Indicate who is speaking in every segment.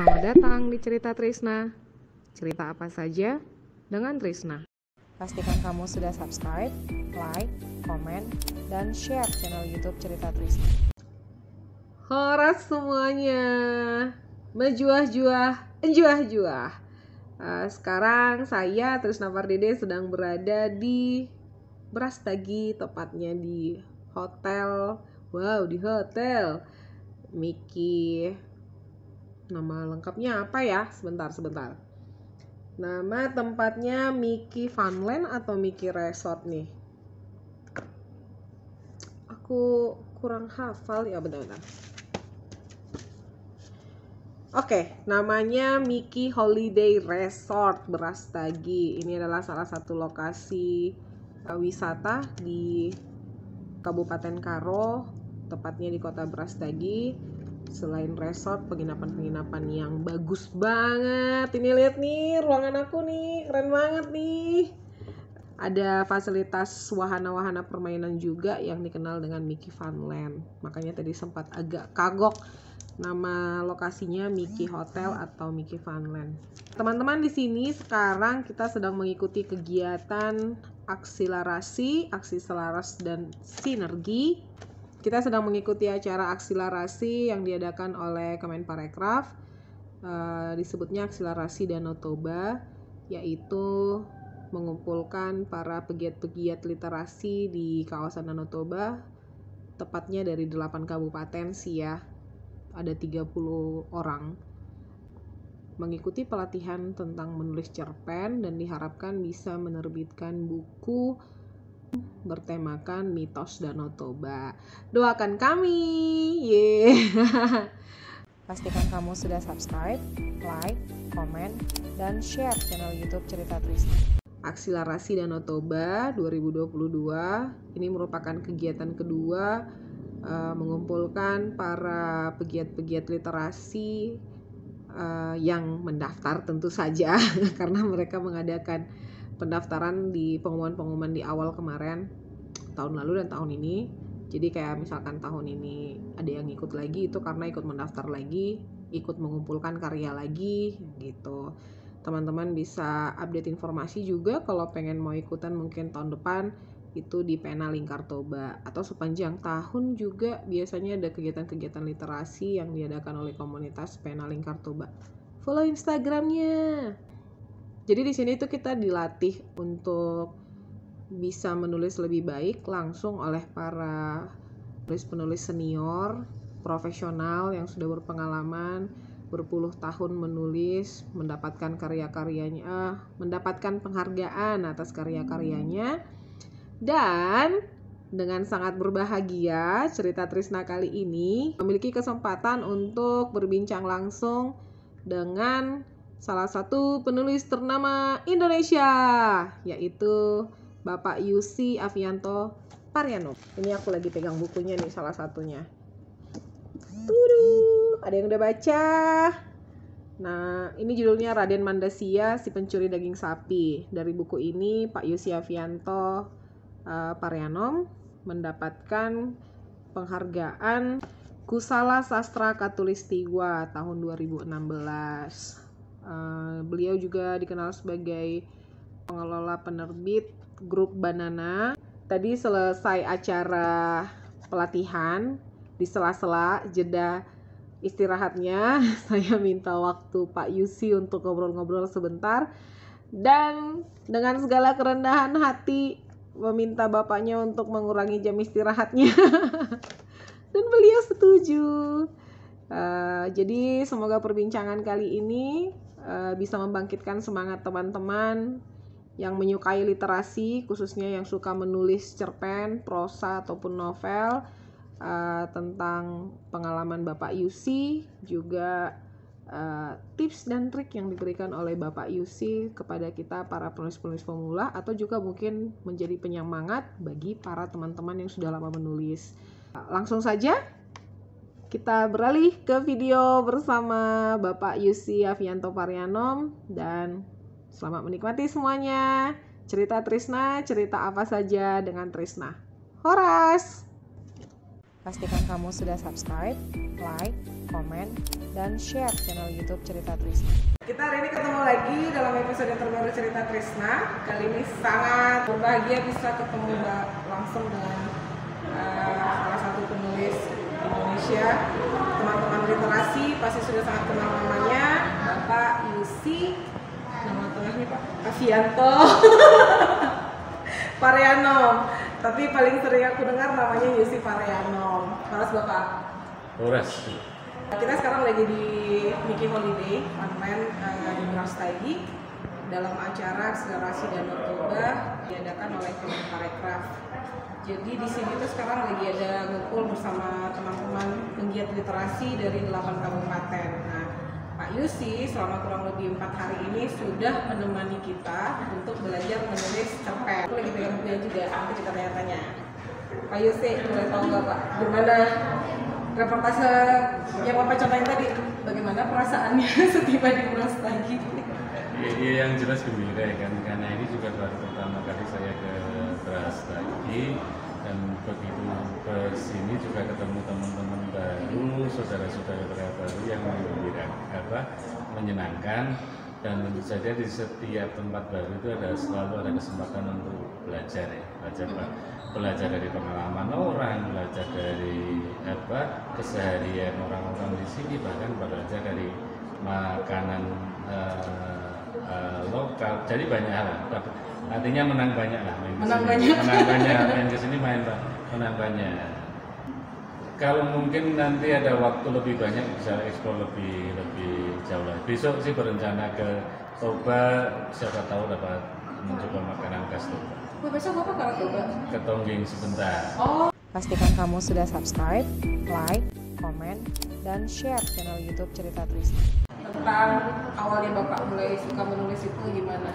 Speaker 1: Selamat datang di Cerita Trisna. Cerita apa saja dengan Trisna. Pastikan kamu sudah subscribe, like, komen, dan share channel YouTube Cerita Trisna. Horas semuanya, menjuah-juah, enjuah-juah. Sekarang saya Trisna Pardede sedang berada di Brastagi, tepatnya di hotel. Wow, di hotel Miki. Nama lengkapnya apa ya? Sebentar. Nama tempatnya Miki Funland atau Miki Resort nih? Aku kurang hafal ya, bentar. Oke, namanya Miki Holiday Resort Brastagi. Ini adalah salah satu lokasi wisata di Kabupaten Karo, tepatnya di Kota Brastagi. Selain resort, penginapan-penginapan yang bagus banget. Ini lihat nih, ruangan aku nih, keren banget nih. Ada fasilitas wahana-wahana permainan juga yang dikenal dengan Miki Funland. Makanya tadi sempat agak kagok nama lokasinya Miki Hotel atau Miki Funland. Teman-teman, di sini sekarang kita sedang mengikuti kegiatan akselerasi, aksi selaras dan sinergi. Kita sedang mengikuti acara akselerasi yang diadakan oleh Kemenparekraf, disebutnya akselerasi Danau Toba, yaitu mengumpulkan para pegiat-pegiat literasi di kawasan Danau Toba, tepatnya dari 8 kabupaten sih ya, ada 30 orang, mengikuti pelatihan tentang menulis cerpen dan diharapkan bisa menerbitkan buku bertemakan mitos Danau Toba. Doakan kami, Pastikan kamu sudah subscribe, like, komen, dan share channel YouTube Cerita Trisna. Akselerasi Danau Toba 2022 ini merupakan kegiatan kedua mengumpulkan para pegiat-pegiat literasi yang mendaftar tentu saja karena mereka mengadakan pendaftaran di pengumuman di awal kemarin, tahun lalu dan tahun ini. Jadi kayak misalkan tahun ini ada yang ikut lagi, itu karena ikut mendaftar lagi, ikut mengumpulkan karya lagi gitu. Teman-teman bisa update informasi juga kalau pengen mau ikutan mungkin tahun depan itu di Pena Lingkar Toba, atau sepanjang tahun juga biasanya ada kegiatan-kegiatan literasi yang diadakan oleh komunitas Pena Lingkar Toba. Follow Instagramnya. Jadi di sini tuh kita dilatih untuk bisa menulis lebih baik langsung oleh para penulis senior, profesional yang sudah berpengalaman berpuluh tahun menulis, mendapatkan karya-karyanya, mendapatkan penghargaan atas karya-karyanya. Dan dengan sangat berbahagia, Cerita Trisna kali ini memiliki kesempatan untuk berbincang langsung dengan salah satu penulis ternama Indonesia, yaitu Bapak Yusi Avianto Paryanov. Ini aku lagi pegang bukunya nih, salah satunya. Ada yang udah baca? Nah, ini judulnya Raden Mandasia, si pencuri daging sapi. Dari buku ini, Pak Yusi Avianto Paryanov mendapatkan penghargaan Kusala Sastra Katulistiwa tahun 2016. Beliau juga dikenal sebagai pengelola penerbit grup Banana. Tadi selesai acara pelatihan, di sela-sela jeda istirahatnya saya minta waktu Pak Yusi untuk ngobrol-ngobrol sebentar, dan dengan segala kerendahan hati meminta bapaknya untuk mengurangi jam istirahatnya dan beliau setuju. Jadi semoga perbincangan kali ini bisa membangkitkan semangat teman-teman yang menyukai literasi, khususnya yang suka menulis cerpen, prosa ataupun novel, tentang pengalaman Bapak Yusi, juga tips dan trik yang diberikan oleh Bapak Yusi kepada kita para penulis-penulis pemula, atau juga mungkin menjadi penyemangat bagi para teman-teman yang sudah lama menulis. Langsung saja kita beralih ke video bersama Bapak Yusi Avianto Paryanov, dan selamat menikmati semuanya. Cerita Trisna, cerita apa saja dengan Trisna. Horas! Pastikan kamu sudah subscribe, like, komen, dan share channel YouTube Cerita Trisna.
Speaker 2: Kita hari ini ketemu lagi dalam episode terbaru Cerita Trisna. Kali ini sangat berbahagia bisa ketemu langsung dengan salah satu penulis Indonesia, teman-teman literasi pasti sudah sangat kenal namanya, Bapak Yusi, nama tengahnya Pak Avianto Pareanom, tapi paling sering aku dengar namanya Yusi Pareanom. Horas Bapak.
Speaker 3: Horas.
Speaker 2: Kita sekarang lagi di Mickey Holiday online di Brastagi dalam acara Akselerasi Danau Toba diadakan oleh Kemenparekraf. Jadi di sini tuh sekarang lagi ada ngumpul bersama teman-teman penggiat literasi dari 8 kabupaten. Nah, Pak Yusi selama kurang lebih 4 hari ini sudah menemani kita untuk belajar menulis cerpen. Aku lagi pegang bukunya juga, nanti kita tanya-tanya. Pak Yusi, boleh tahu nggak Pak, gimana reportase yang Bapak contohin tadi, bagaimana perasaannya setiba di Brastagi?
Speaker 3: Ya, yang jelas gembira ya kan, karena ini juga baru pertama kali saya ke Brastagi dan begitu ke sini juga ketemu teman-teman baru, saudara-saudara baru yang menyenangkan, dan tentu saja di setiap tempat baru itu selalu ada kesempatan untuk belajar ya, belajar dari pengalaman orang, belajar dari keseharian orang-orang di sini, bahkan belajar dari makanan lokal. Jadi banyak hal. Artinya menang banyak lah. Menang banyak. Main kesini menang banyak. Kalau mungkin nanti ada waktu lebih banyak bisa eksplor lebih jauh lagi. Besok sih berencana ke Toba, siapa tahu dapat mencoba makanan khas Toba.
Speaker 2: Besok Bapak kalau Toba?
Speaker 3: Ke Tonggeng sebentar.
Speaker 2: Oh.
Speaker 1: Pastikan kamu sudah subscribe, like, komen, dan share channel YouTube Cerita Trisna.
Speaker 2: Tentang awalnya Bapak mulai suka menulis itu gimana?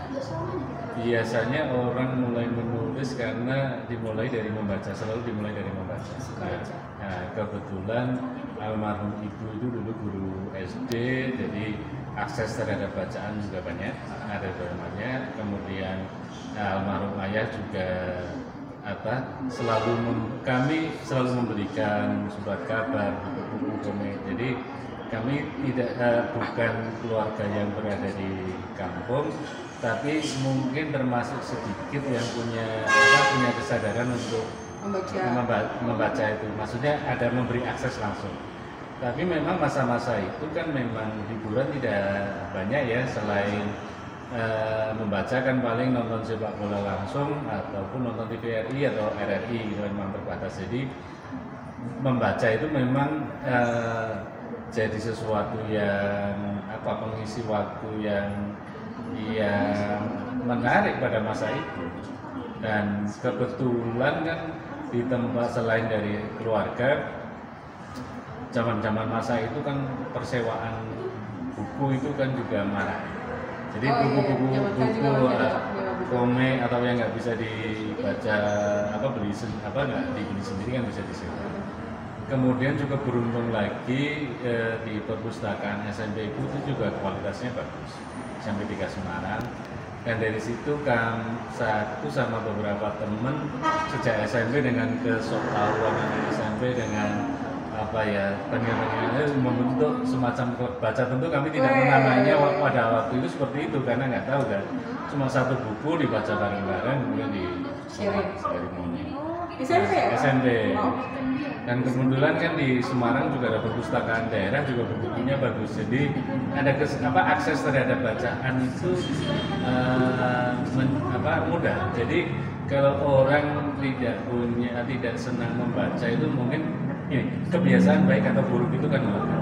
Speaker 3: Biasanya orang mulai menulis karena dimulai dari membaca, selalu dimulai dari membaca. Nah, kebetulan almarhum ibu itu dulu guru SD, jadi akses terhadap bacaan juga banyak, ada banyak. Kemudian almarhum ayah juga kami selalu memberikan surat kabar, buku-buku komik. Jadi kami bukan keluarga yang berada di kampung, tapi mungkin termasuk sedikit yang punya kesadaran untuk membaca itu. Maksudnya ada memberi akses langsung. Tapi memang masa-masa itu kan memang hiburan tidak banyak ya, selain membaca kan paling nonton sepak bola langsung ataupun nonton TVRI atau RRI gitu, memang terbatas. Jadi membaca itu memang jadi sesuatu yang pengisi waktu yang menarik pada masa itu. Dan kebetulan kan di tempat selain dari keluarga, zaman masa itu kan persewaan buku itu kan juga marak. Jadi buku komik atau yang nggak bisa dibaca nggak dibeli sendiri kan bisa disewa. Kemudian juga beruntung lagi di perpustakaan SMP itu juga kualitasnya bagus, SMP 3 Semarang. Dan dari situ satu sama beberapa teman sejak SMP dengan kesoktahuan SMP dengan penilaiannya membentuk semacam klub baca. Tentu kami tidak menamainya pada waktu itu seperti itu karena nggak tahu kan, cuma satu buku dibaca bareng-bareng kemudian di seremoni. SMP. Dan kebetulan kan di Semarang juga ada perpustakaan daerah, juga bukunya bagus. Jadi ada akses terhadap bacaan itu mudah. Jadi kalau orang tidak senang membaca itu mungkin kebiasaan baik atau buruk itu kan mudah.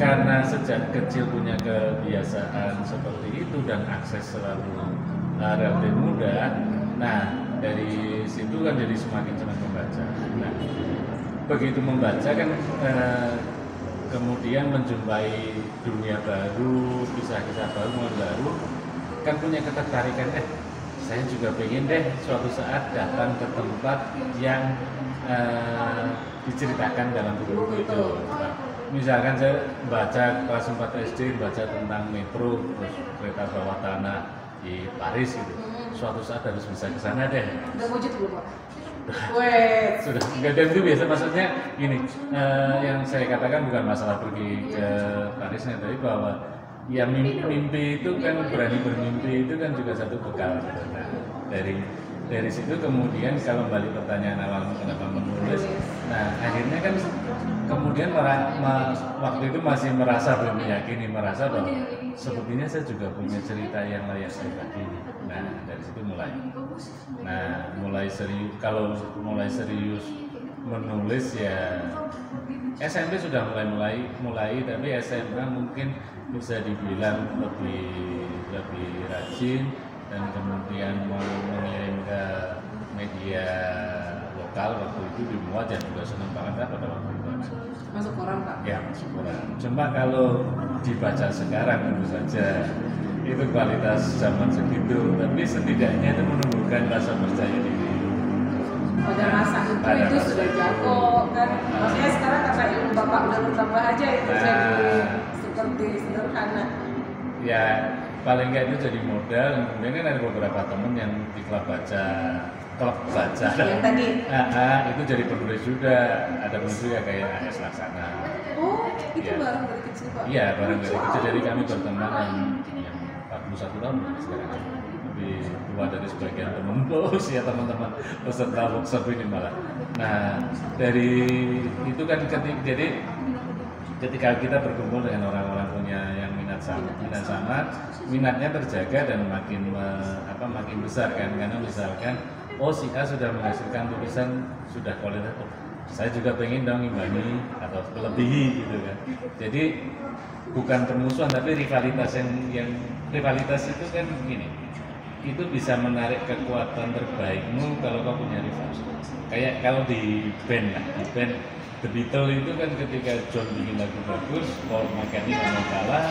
Speaker 3: Karena sejak kecil punya kebiasaan seperti itu dan akses selalu relatif mudah. Nah, dari situ kan jadi semakin senang membaca. Nah, begitu membaca kan kemudian menjumpai dunia baru, kisah-kisah baru, kan punya ketertarikan. Saya juga pengen deh suatu saat datang ke tempat yang diceritakan dalam buku itu. Misalkan saya baca kelas 4 SD, baca tentang metro, terus kereta bawah tanah di Paris gitu. Suatu saat harus bisa ke sana deh.
Speaker 2: Udah wujud belum Pak?
Speaker 3: sudah enggak, dan itu biasa. Maksudnya gini, yang saya katakan bukan masalah pergi ke Parisnya, tapi bahwa ya mimpi itu kan, berani bermimpi itu kan juga satu bekal. Nah, dari situ kemudian kalau balik pertanyaan awal kenapa menulis, nah akhirnya kan kemudian waktu itu masih merasa belum meyakini, merasa bahwa sepertinya saya juga punya cerita yang layak berbagi. Nah dari situ mulai. Nah kalau mulai serius menulis ya SMP sudah mulai, tapi SMA mungkin bisa dibilang lebih rajin, dan kemudian mau mengirim ke media lokal waktu itu di Muat, juga senang banget kan pada waktu itu.
Speaker 2: Masuk koran Pak?
Speaker 3: Ya, masuk koran. Cuma kalau dibaca sekarang tentu saja itu kualitas zaman segitu, tapi setidaknya itu menumbuhkan rasa percaya diri.
Speaker 2: Pada masa itu sudah jago kan, maksudnya sekarang karena ilmu Bapak udah bertambah aja itu jadi seperti sederhana.
Speaker 3: Ya paling nggak itu jadi modal. Kemudian kan ada beberapa temen yang di klub baca
Speaker 2: yang tadi
Speaker 3: itu jadi penulis juga, ada penulis juga kayak AS Laksana.
Speaker 2: Oh itu
Speaker 3: ya.
Speaker 2: Bareng dari kecil Pak?
Speaker 3: Iya bareng dari kecil, jadi kami berteman yang 41 tahun sekarang, lebih tua dari sebagian teman ya, teman-teman peserta workshop ini malah. Nah dari itu kan ketika kita berkumpul dengan orang-orang punya yang minat sama, minatnya terjaga dan makin besar kan, karena misalkan si A sudah menghasilkan tulisan sudah kualitas, saya juga pengen dong imbangi atau melebihi gitu kan. Jadi bukan permusuhan tapi rivalitas yang rivalitas itu kan gini, itu bisa menarik kekuatan terbaikmu kalau kau punya rival. Kayak kalau di band The Beatles itu kan ketika John bikin lagu bagus, Paul McCartney nggak mau kalah,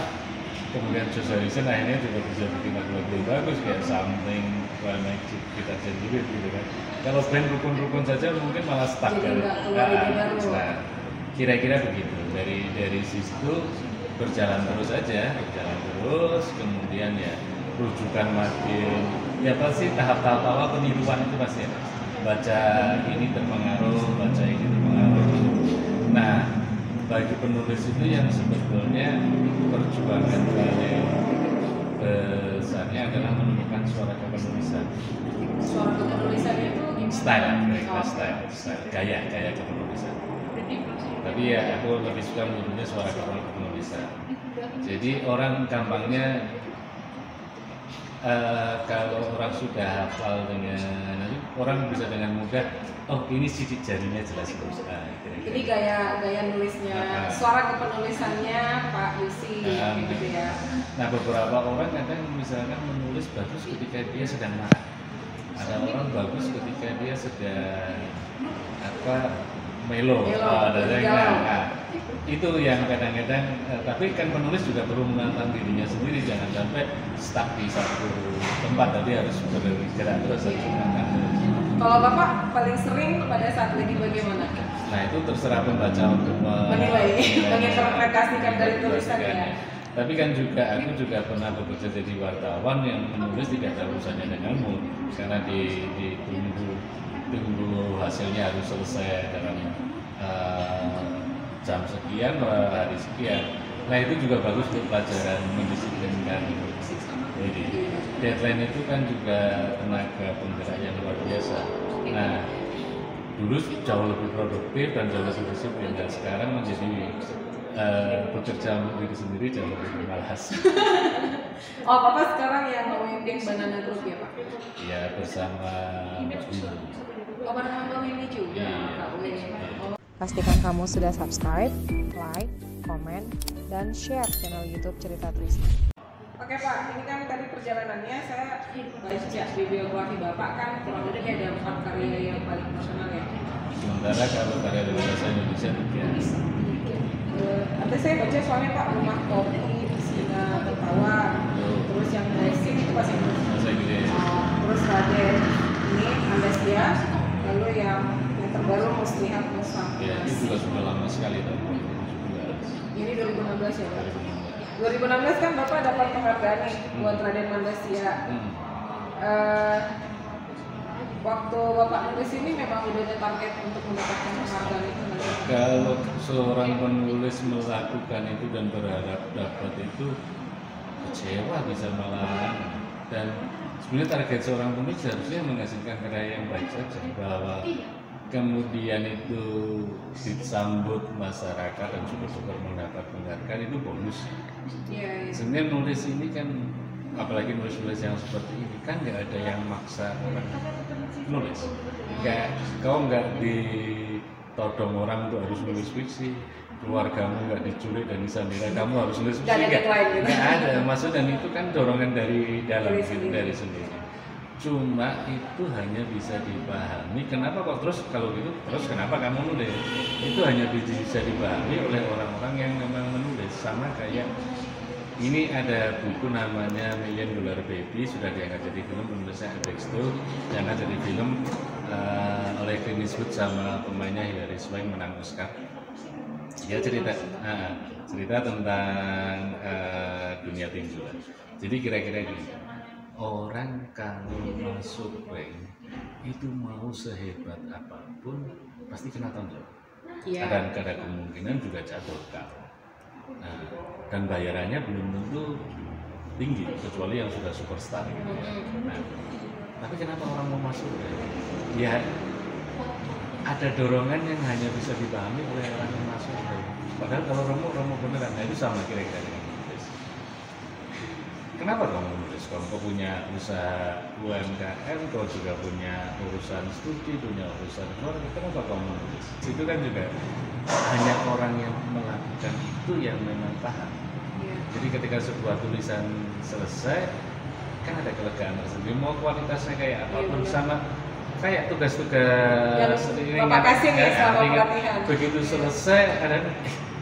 Speaker 3: kemudian George Harrison akhirnya juga bisa bikin lagu-lagu yang bagus kayak Something, Well Magic, Kita Sendiri gitu kan. Kalau band rukun-rukun saja mungkin malah stuck kan. Nah, kira-kira begitu. Dari situ berjalan terus, kemudian ya rujukan makin, ya pasti tahap-tahap awal peniruan itu pasti ya. Baca ini terpengaruh. Nah, bagi penulis itu yang sebetulnya perjuangan paling besarnya adalah menemukan suara kepenulisan.
Speaker 2: Suara kepenulisan itu
Speaker 3: Style, gaya kepenulisan. Tapi ya aku lebih suka menyebutnya suara kepenulisan. Jadi orang gampangnya kalau orang sudah hafal dengan nanti orang bisa dengan mudah, oh ini sidik jarinya jelas terus.
Speaker 2: Jadi gaya nulisnya, suara kepenulisannya Pak Yusi gitu ya.
Speaker 3: Nah beberapa orang kadang misalkan menulis bagus ketika dia sedang marah, ada orang bagus ketika dia sedang melo. Itu yang kadang-kadang, tapi kan penulis juga perlu menantang dirinya sendiri, jangan sampai stuck di satu tempat, tadi harus bergerak terus.
Speaker 2: Kalau Bapak paling sering pada saat lagi bagaimana?
Speaker 3: Nah itu terserah pembaca untuk
Speaker 2: menilai, menginterpretasikan dari tulisannya.
Speaker 3: Tapi kan aku juga pernah bekerja jadi wartawan yang menulis tidak ada urusannya denganmu, karena ditunggu hasilnya harus selesai dalam jam sekian, hari sekian. Nah itu juga bagus untuk pelajaran mendisiplinkan. Jadi deadline itu kan juga tenaga penggerak yang luar biasa. Nah dulu jauh lebih produktif dan jauh lebih disiplin, dan sekarang menjadi bekerja untuk diri sendiri jauh lebih malas.
Speaker 2: Oh Bapak sekarang yang memimpin Banana Group ya Pak?
Speaker 3: Ya bersama Mas Bimo.
Speaker 2: Oh bareng Mbak Winnie juga?
Speaker 1: Iya. Pastikan kamu sudah subscribe, like, komen, dan share channel YouTube Cerita Trisna.
Speaker 2: Oke Pak, ini kan tadi perjalanannya saya baca bibliografi Bapak kan kurang lebih ada 4 karya yang paling terkenal ya.
Speaker 3: Sementara kalau karya dari bahasa Indonesia biasa.
Speaker 2: Nanti saya baca soalnya Pak, Rumah Kopi, Singa Tertawa, terus yang Blessing itu bahasa Inggris. Terus Raden ini Andasia, lalu yang terbaru Muslihat Musa.
Speaker 3: Ya, itu juga sudah lama sekali tahun 2017.
Speaker 2: Ini 2016 ya Pak? 2016 kan Bapak dapat penghargaan nih buat Raden Mandasia. Waktu Bapak nulis ini memang udah ada target untuk mendapatkan penghargaan itu nggak sih?
Speaker 3: Kalau seorang penulis melakukan itu dan berharap dapat itu, kecewa bisa malahan. Dan sebenarnya target seorang penulis harusnya menghasilkan karya yang baik saja, bahwa kemudian itu disambut masyarakat dan syukur-syukur mendapat penghargaan itu bonus.
Speaker 2: Iya.
Speaker 3: Sebenarnya nulis ini kan, apalagi nulis-nulis yang seperti ini kan nggak ada yang maksa orang nulis. Kau nggak ditodong orang untuk harus nulis fiksi, keluargamu nggak diculik dan disandera kamu harus nulis fiksi. Nggak ada. Maksud, dan itu kan dorongan dari dalam gitu, dari sendiri. Cuma itu hanya bisa dipahami. Kenapa kok terus kalau gitu terus kenapa kamu nulis? Itu hanya bisa dipahami oleh orang-orang yang memang menulis. Sama kayak ini ada buku namanya $1 Million Baby, sudah diangkat jadi film, penulisnya Alex Toth, diangkat jadi film oleh Clint Eastwood sama pemainnya Hilary Swank, menang Oscar. Dia cerita tentang dunia tinju. Jadi kira-kira gini, orang kalau masuk rank itu mau sehebat apapun pasti kena tonjol.
Speaker 2: Iya.
Speaker 3: Dan ada kemungkinan juga jatuh kalah. Nah, dan bayarannya belum tentu tinggi kecuali yang sudah superstar. Nah, tapi kenapa orang mau masuk? Ya ada dorongan yang hanya bisa dipahami oleh orang yang masuk. Padahal kalau romo beneran, nah itu sama kira-kira dengan menulis. Kenapa kamu menulis? Kalau kau punya usaha UMKM, kau juga punya urusan studi, punya urusan keluarga, kenapa kamu menulis? Itu kan juga hanya orang yang melakukan itu yang memang paham. Jadi ketika sebuah tulisan selesai, kan ada kelegaan tersendiri. Mau kualitasnya kayak apapun, sama kayak tugas-tugas
Speaker 2: ini Bapak kasih nih selama pelatihan.
Speaker 3: Begitu selesai ada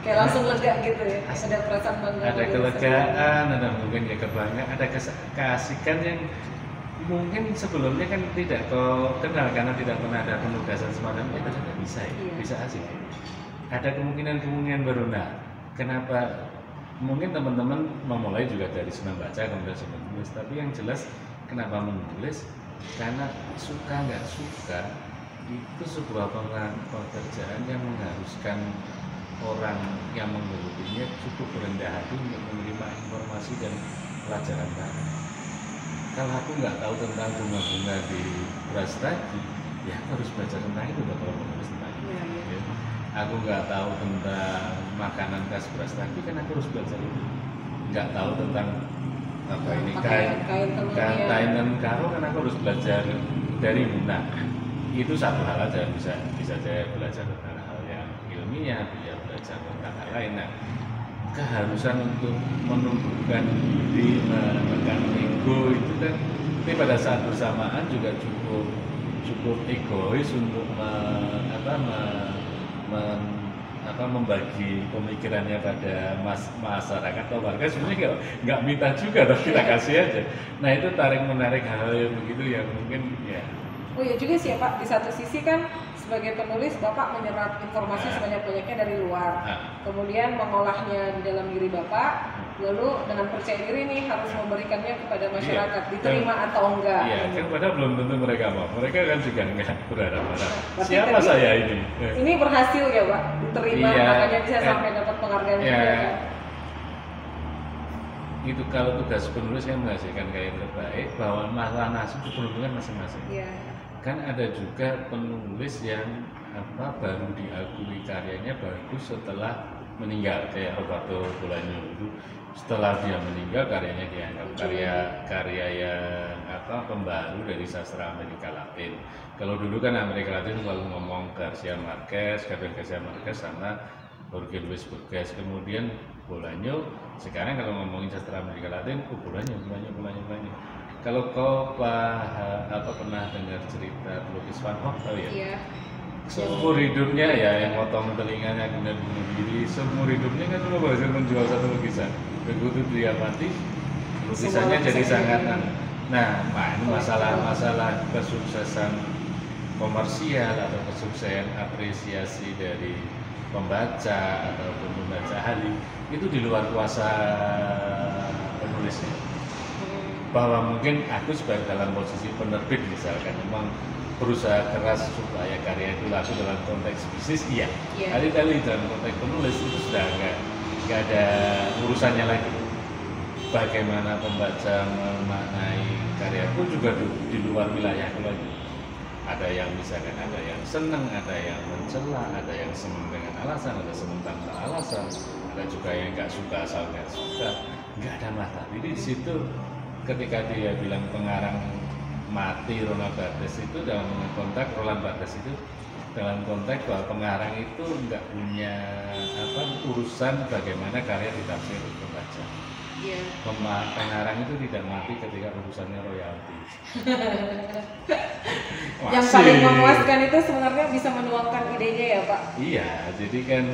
Speaker 2: kayak langsung lega gitu ya, ada perasaan bangga.
Speaker 3: Ada kelegaan, ada mungkin ya kebanggaan, ada keasikan yang mungkin sebelumnya kan tidak kau kenal karena tidak pernah ada penugasan semacam itu, ternyata bisa ya, bisa asik. Ada kemungkinan baru. Nah, kenapa? Mungkin teman-teman memulai juga dari senang baca kemudian senang menulis, tapi yang jelas kenapa menulis? Karena suka nggak suka itu sebuah pekerjaan yang mengharuskan orang yang menggelutinya cukup berendah hati untuk menerima informasi dan pelajaran baru. Kalau aku nggak tahu tentang bunga-bunga di Brastagi, ya aku harus belajar tentang itu kalau menulis tentang itu. Ya. Aku nggak tahu tentang makanan khas Brastagi, kan aku harus belajar itu. Nggak tahu tentang apa ini kain tenun karo, kan aku harus belajar dari Muna. Itu satu hal aja, bisa saya belajar tentang hal yang ilmiah, bisa belajar tentang hal lain. Nah, keharusan untuk menumbuhkan diri, menekan ego itu kan, ini pada saat bersamaan juga cukup egois untuk membagi pemikirannya pada masyarakat atau warga. Sebenarnya nggak minta juga, tapi kita kasih aja. Nah, itu tarik menarik hal yang begitu yang mungkin ya.
Speaker 2: Oh ya juga sih ya Pak, di satu sisi kan sebagai penulis Bapak menyerap informasi sebanyak-banyaknya dari luar, kemudian mengolahnya di dalam diri Bapak, lalu dengan percaya diri nih harus memberikannya kepada masyarakat, diterima atau enggak.
Speaker 3: Iya, kan padahal belum tentu mereka mau. Mereka kan juga enggak berharap-harap. Siapa saya ini?
Speaker 2: Ini berhasil ya Pak, diterima, makanya bisa sampai dapat penghargaan juga.
Speaker 3: Itu kalau tugas penulis kan menghasilkan karya terbaik, bahwa masalah nasib itu peruntungan masing-masing. Kan ada juga penulis yang baru diakui karyanya bagus setelah meninggal, kayak Roberto Bolaño itu. Setelah dia meninggal, karyanya dianggap karya yang pembaru dari sastra Amerika Latin. Kalau dulu kan Amerika Latin selalu ngomong Garcia Marquez sama Jorge Luis Borges. Kemudian Bolaño, sekarang kalau ngomongin sastra Amerika Latin, Bolaño. Kalau kau pernah dengar cerita pelukis Van Gogh, tahu ya? Iya. Seumur hidupnya ya, yang potong telinganya kemudian bunuh diri, seumur hidupnya kan cuma berhasil menjual satu lukisan. Begitu dia mati, lukisannya jadi sangat. Nah, masalah kesuksesan komersial atau kesuksesan apresiasi dari pembaca ataupun pembaca ahli itu di luar kuasa penulisnya. Bahwa mungkin aku sebagai dalam posisi penerbit misalkan memang berusaha keras supaya karya itu laku dalam konteks bisnis, iya.
Speaker 2: Iya.
Speaker 3: Kali-kali dalam konteks penulis itu sudah nggak ada urusannya lagi. Bagaimana pembaca memaknai karya pun juga di luar wilayahku lagi. Ada yang misalkan ada yang senang, ada yang mencela, ada yang senang dengan alasan, ada senang tanpa alasan, ada juga yang nggak suka asal nggak suka, nggak ada masalah. Jadi di situ ketika dia bilang pengarang mati Roland Barthes itu dalam konteks dalam konteks bahwa pengarang itu nggak punya urusan bagaimana karya ditafsir pembaca.
Speaker 2: Iya.
Speaker 3: Pengarang itu tidak mati ketika urusannya royalti.
Speaker 2: Yang paling memuaskan itu sebenarnya bisa menuangkan idenya ya Pak.
Speaker 3: Iya, jadi kan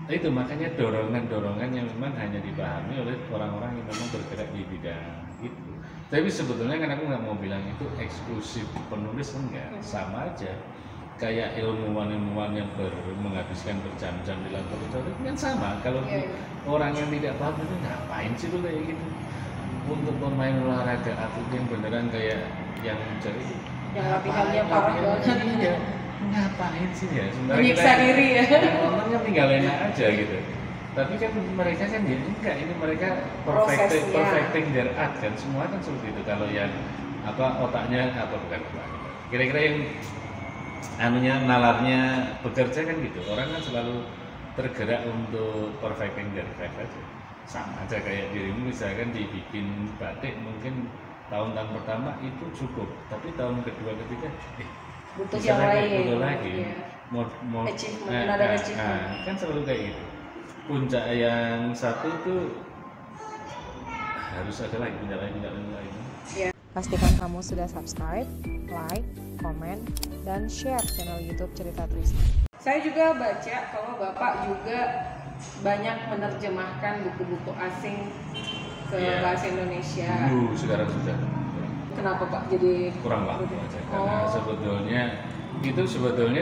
Speaker 3: itu makanya dorongan-dorongan yang memang hanya dipahami oleh orang-orang yang memang bergerak di bidang itu. Tapi sebetulnya kan aku nggak mau bilang itu eksklusif penulis, enggak, sama aja. Kayak ilmuwan-ilmuwan yang menghabiskan berjam-jam di laboratorium kan sama. Kalau orang yang tidak paham itu ngapain sih tuh kayak gitu? Untuk pemain olahraga atlet yang beneran kayak yang jadi
Speaker 2: yang latihannya parah banget.
Speaker 3: Iya. Ngapain sih ya?
Speaker 2: Menyiksa diri ya.
Speaker 3: Orang kan tinggal enak aja gitu. Tapi kan mereka kan ya enggak, ini mereka perfecting their art kan, semua kan seperti itu. Kalau yang otaknya bukan kira-kira yang nalarnya bekerja kan gitu, orang kan selalu tergerak untuk perfecting their craft aja. Sama aja kayak dirimu misalkan dibikin batik mungkin tahun-tahun pertama itu cukup, tapi tahun kedua ketiga
Speaker 2: butuh yang lain,
Speaker 3: butuh lagi kan selalu kayak gitu. Puncak yang satu tuh harus ada lagi puncak lain.
Speaker 1: Ya. Pastikan kamu sudah subscribe, like, komen, dan share channel YouTube Cerita Trisna.
Speaker 2: Saya juga baca kalau Bapak juga banyak menerjemahkan buku-buku asing ke bahasa Indonesia.
Speaker 3: Dulu, sekarang sudah.
Speaker 2: Kenapa Pak jadi
Speaker 3: kurang waktu aja? Karena sebetulnya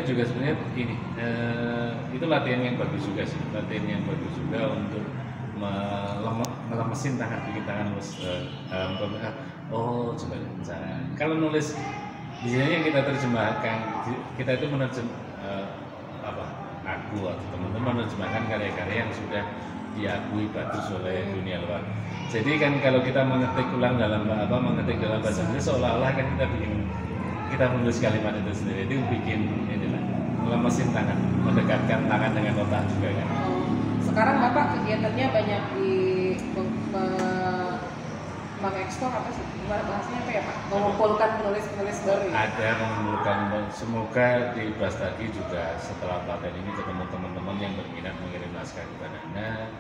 Speaker 3: juga sebenarnya ini itu latihan yang bagus juga sih, untuk melemesin tangan, bikin tangan coba kalau nulis biasanya yang kita terjemahkan, kita itu aku atau teman-teman menerjemahkan karya-karya yang sudah diakui bagus oleh dunia luar. Jadi kan kalau kita mengetik dalam bahasa Inggris seolah-olah kan kita menulis kalimat itu sendiri, itu bikin melemesin tangan, mendekatkan tangan dengan otak juga kan.
Speaker 2: Sekarang Bapak kegiatannya banyak di mengekspor apa sih? Gimana bahasanya apa ya Pak? Mengumpulkan penulis-penulis baru ya?
Speaker 3: Ada mengumpulkan, semoga di Brastagi juga setelah pelatihan ini ketemu teman-teman yang berminat mengirim naskah kepadanya.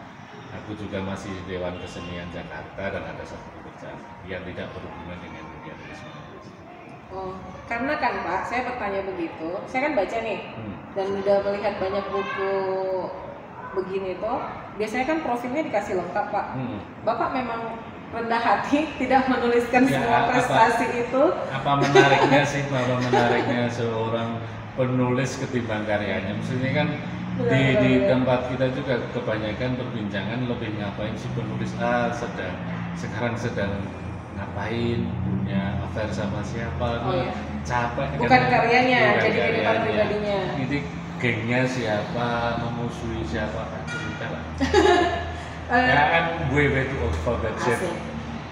Speaker 3: Aku juga masih di Dewan Kesenian Jakarta dan ada satu pekerjaan yang tidak berhubungan dengan dunia turisme.
Speaker 2: Karena kan Pak, saya bertanya begitu, saya kan baca nih dan udah melihat banyak buku begini tuh, biasanya kan profilnya dikasih lengkap Pak. Bapak memang rendah hati tidak menuliskan semua prestasi itu.
Speaker 3: Apa menariknya sih, seorang penulis ketimbang karyanya? Maksudnya kan di tempat kita juga kebanyakan perbincangan lebih ngapain sih penulis sekarang sedang ngapain, punya affair sama siapa, capek.
Speaker 2: Bukan karyanya, jadi kehidupan pribadinya.
Speaker 3: Jadi gengnya siapa, memusuhi siapa, cerita lah. Ya kan way too old for that shit.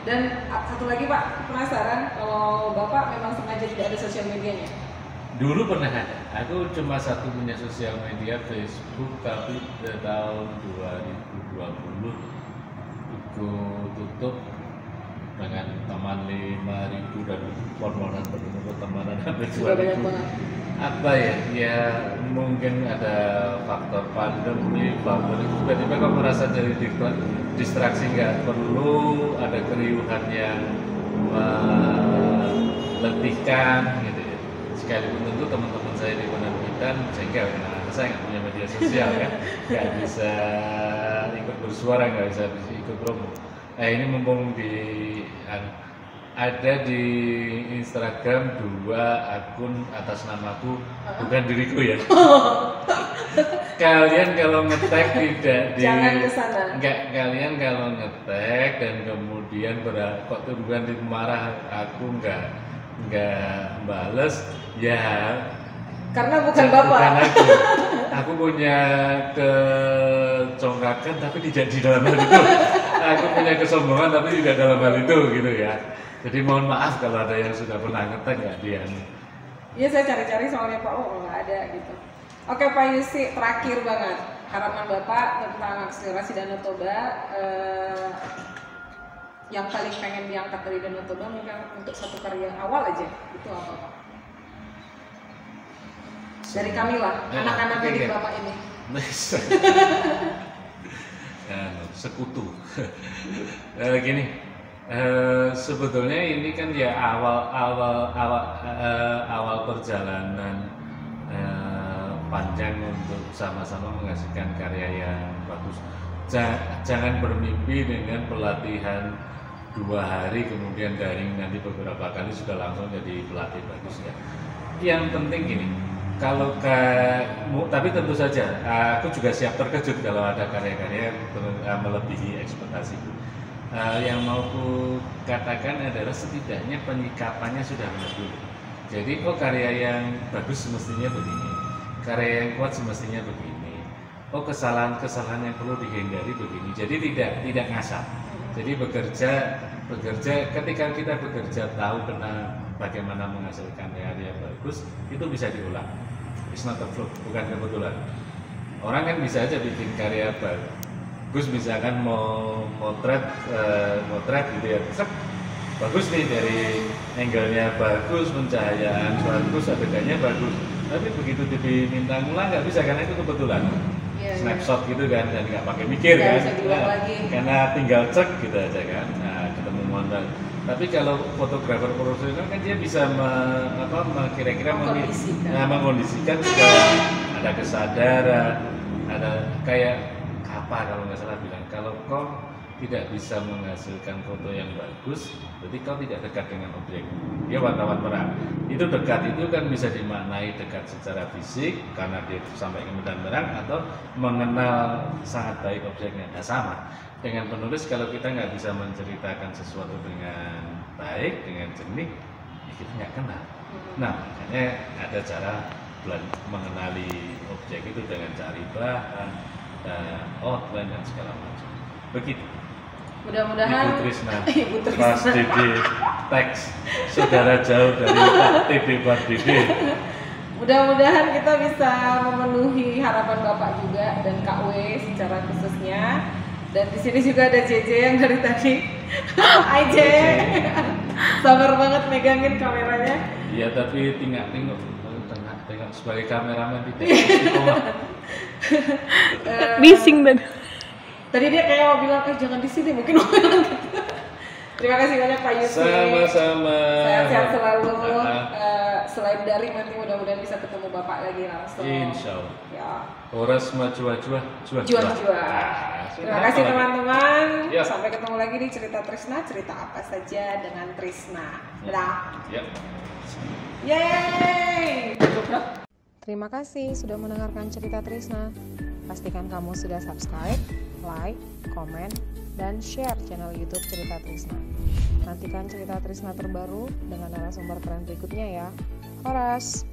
Speaker 2: Dan satu lagi Pak, penasaran kalau Bapak memang sengaja tidak ada sosial medianya?
Speaker 3: Dulu pernah ada, aku cuma satu punya sosial media Facebook, tapi tahun 2020 aku tutup dengan teman 5.000 dan permohonan pertemanan sampai 2.000. Apa ya mungkin ada faktor pandemi, tiba-tiba kok merasa jadi distraksi, nggak perlu ada keriuhan yang meletihkan gitu ya. Sekalipun tentu teman-teman saya di penerbitan sehingga saya nggak punya media sosial kan, nggak bisa ikut bersuara, nggak bisa ikut promo. Ini mumpung ada di Instagram 2 akun atas namaku, bukan diriku ya. Kalian kalau nge-tag
Speaker 2: jangan kesana.
Speaker 3: Kalian kalau nge-tag dan kemudian kok bukan marah, aku nggak nggak bales, ya
Speaker 2: Karena bukan bapak.
Speaker 3: bukan aku punya kecongkakan tapi tidak di dalam hal itu. Aku punya kesombongan tapi tidak dalam hal itu gitu ya. Jadi mohon maaf kalau ada yang sudah pernah ngetek nggak dia.
Speaker 2: Iya, saya cari-cari soalnya Pak, nggak ada gitu. Oke Pak Yusi, terakhir banget harapan Bapak tentang akselerasi Danau Toba, yang paling pengen diangkat dari Danau Toba mungkin untuk satu karya awal aja, itu apa Pak? Dari kami lah, anak-anak didik Bapak ini.
Speaker 3: Sekutu. Gini, sebetulnya ini kan ya awal perjalanan panjang untuk sama-sama menghasilkan karya yang bagus. Jangan bermimpi dengan pelatihan 2 hari kemudian daring nanti beberapa kali sudah langsung jadi pelatih bagus ya. Yang penting gini, kalau tapi tentu saja aku juga siap terkejut kalau ada karya-karya yang melebihi ekspektasi. Yang mau ku katakan adalah setidaknya penyikapannya sudah benar dulu. Jadi karya yang bagus semestinya begini, karya yang kuat semestinya begini. Kesalahan-kesalahan yang perlu dihindari begini. Jadi tidak ngasal. Jadi bekerja ketika kita bekerja tahu bagaimana menghasilkan karya bagus, itu bisa diulang. It's not a fluke, bukan kebetulan. Orang kan bisa aja bikin karya bagus, misalkan mau motret gitu ya, bagus nih, dari angle-nya bagus, pencahayaan bagus, adegannya bagus. Tapi begitu diminta ngulang nggak bisa, karena itu kebetulan. Snapshot gitu kan, dan nggak pakai mikir kan, karena tinggal cek gitu aja kan. Nah, ketemu modal. Tapi kalau fotografer profesional kan dia bisa kira-kira mengkondisikan supaya ada kesadaran, ada kayak apa kalau nggak salah bilang, kalau kau tidak bisa menghasilkan foto yang bagus, berarti kau tidak dekat dengan objek. Dia wartawan merah. Itu dekat itu kan bisa dimaknai dekat secara fisik karena dia sampai ke medan terang, atau mengenal sangat baik objeknya. Nah, sama dengan penulis, kalau kita nggak bisa menceritakan sesuatu dengan baik, dengan jernih, ya kita nggak kenal. Nah, makanya ada cara mengenali objek itu dengan cari bahan, outline dan segala macam. Begitu.
Speaker 2: Mudah-mudahan
Speaker 3: Ibu Trisna, Mas Dede, teks saudara jauh dari Pak TB Pak Dede.
Speaker 2: Mudah-mudahan kita bisa memenuhi harapan Bapak juga dan Kak W secara khususnya. Dan di sini juga ada JJ yang dari tadi. Hai J. Sabar banget megangin kameranya.
Speaker 3: Iya, tapi tengok sebagai kameramen tidak istiqomah.
Speaker 1: Bising dan.
Speaker 2: Tadi dia kayak mau bilang, jangan di sini, mungkin mau bilang gitu. Terima kasih banyak Pak Yusi.
Speaker 3: Sama-sama.
Speaker 2: Sehat-sehat selalu. Selain daring, nanti mudah-mudahan bisa ketemu Bapak lagi langsung.
Speaker 3: Insya Allah.
Speaker 2: Ya.
Speaker 3: Horas maju
Speaker 2: Jual. Terima kasih teman-teman.
Speaker 3: Ya.
Speaker 2: Sampai ketemu lagi di Cerita Trisna. Cerita apa saja dengan Trisna. Dadah.
Speaker 3: Ya.
Speaker 2: Yeay.
Speaker 1: Terima kasih sudah mendengarkan Cerita Trisna. Pastikan kamu sudah subscribe, like, komen, dan share channel YouTube Cerita Trisna. Nantikan Cerita Trisna terbaru dengan narasumber keren berikutnya ya. Horas!